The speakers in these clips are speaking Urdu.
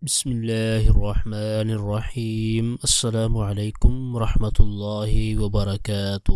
بسم اللہ الرحمن الرحیم۔ السلام علیکم ورحمۃ اللہ وبرکاتہ۔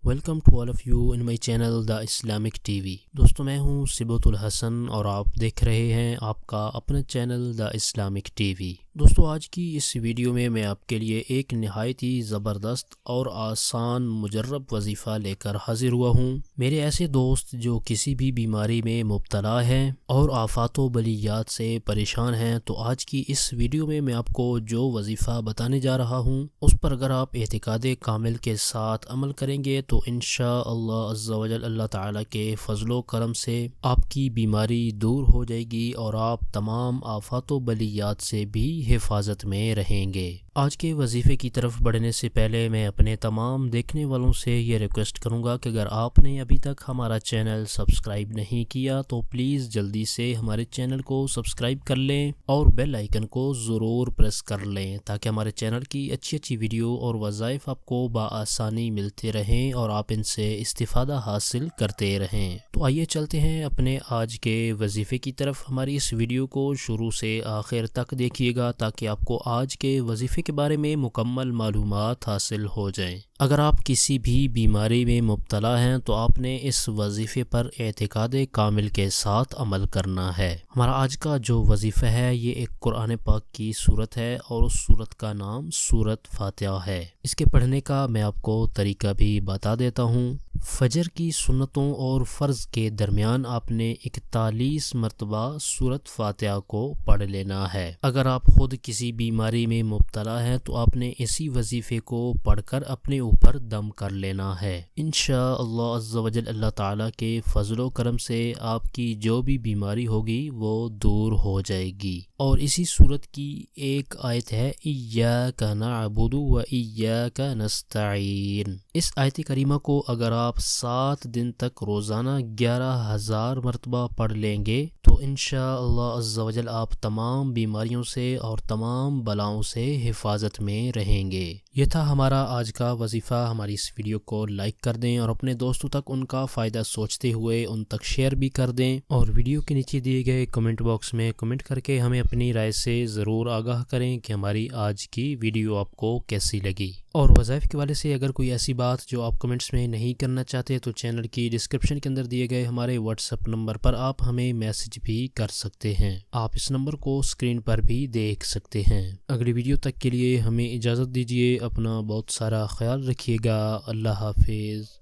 Welcome to all of you in my channel the Islamic TV. دوستو میں ہوں صبوت الحسن اور آپ دیکھ رہے ہیں آپ کا اپنا channel the Islamic TV. دوستو آج کی اس ویڈیو میں آپ کے لیے ایک نہایت ہی زبردست اور آسان مجرب وظیفہ لے کر حاضر ہوا ہوں۔ میرے ایسے دوست جو کسی بھی بیماری میں مبتلا ہیں اور آفات و بلیات سے پریشان ہیں، تو آج کی اس ویڈیو میں آپ کو جو وظیفہ بتانے جا رہا ہوں اس پر اگر آپ اعتقاد کامل کے ساتھ عمل کریں گے تو انشاءاللہ عز و جل اللہ تعالیٰ کے فضل و کرم سے آپ کی بیماری دور ہو جائے گی اور آپ تمام آفات و بلیات سے بھی حفاظت میں رہیں گے۔ آج کے وظیفے کی طرف بڑھنے سے پہلے میں اپنے تمام دیکھنے والوں سے یہ ریکویسٹ کروں گا کہ اگر آپ نے ابھی تک ہمارا چینل سبسکرائب نہیں کیا تو پلیز جلدی سے ہمارے چینل کو سبسکرائب کر لیں اور بیل آئیکن کو ضرور پریس کر لیں تاکہ ہمارے چینل کی اچھی ویڈیو اور وظائف آپ کو بآسانی ملتے رہیں اور آپ ان سے استفادہ حاصل کرتے رہیں۔ تو آئیے چلتے ہیں اپنے آج کے وظیفے کی طرف۔ ہماری اس ویڈیو کو شروع سے آخر تک دیکھیے گا تاکہ آپ کو آج کے وظیفے کے بارے میں مکمل معلومات حاصل ہو جائیں۔ اگر آپ کسی بھی بیماری میں مبتلا ہیں تو آپ نے اس وظیفے پر اعتقاد کامل کے ساتھ عمل کرنا ہے۔ ہمارا آج کا جو وظیفہ ہے یہ ایک قرآن پاک کی سورت ہے اور اس سورت کا نام سورت فاتحہ ہے۔ اس کے پڑھنے کا میں آپ کو طریقہ بھی بتا دیتا ہوں۔ فجر کی سنتوں اور فرض کے درمیان آپ نے 41 مرتبہ سورت فاتحہ کو پڑھ لینا ہے۔ اگر آپ خود کسی بیماری میں مبتلا ہیں تو آپ نے اسی وظیفے کو پڑھ کر اپنے اوپر دم کر لینا ہے۔ انشاءاللہ عز و جل اللہ تعالیٰ کے فضل و کرم سے آپ کی جو بھی بیماری ہوگی وہ دور ہو جائے گی۔ اور اسی سورت کی ایک آیت ہے ایاک نعبد و ایاک نستعین۔ اس آیت کریمہ کو اگر آپ 7 دن تک روزانہ 11,000 مرتبہ پڑھ لیں گے تو انشاءاللہ عز و جل آپ تمام بیماریوں سے اور تمام بلاؤں سے حفاظت میں رہیں گے۔ یہ تھا ہمارا آج کا وظیفہ۔ ہماری اس ویڈیو کو لائک کر دیں اور اپنے دوستوں تک ان کا فائدہ سوچتے ہوئے ان تک شیئر بھی کر دیں، اور ویڈیو کے نیچے دیے گئے کمنٹ باکس میں کمنٹ کر کے ہمیں اپنی رائے سے ضرور آگاہ کریں کہ ہماری آج کی ویڈیو آپ کو کیسی لگی۔ اور وظائف کے حوالے سے اگر کوئی ایسی بات جو آپ کمنٹس میں نہیں کرنا چاہتے تو چینل کی ڈسکرپشن کے اندر دیے گئے ہمارے واٹس ایپ نمبر پر آپ ہمیں میسج بھی کر سکتے ہیں۔ آپ اس نمبر کو اسکرین پر بھی دیکھ سکتے ہیں۔ اگلی ویڈیو تک کے لیے ہمیں اجازت دیجیے۔ اپنا بہت سارا خیال رکھیے گا۔ اللہ حافظ۔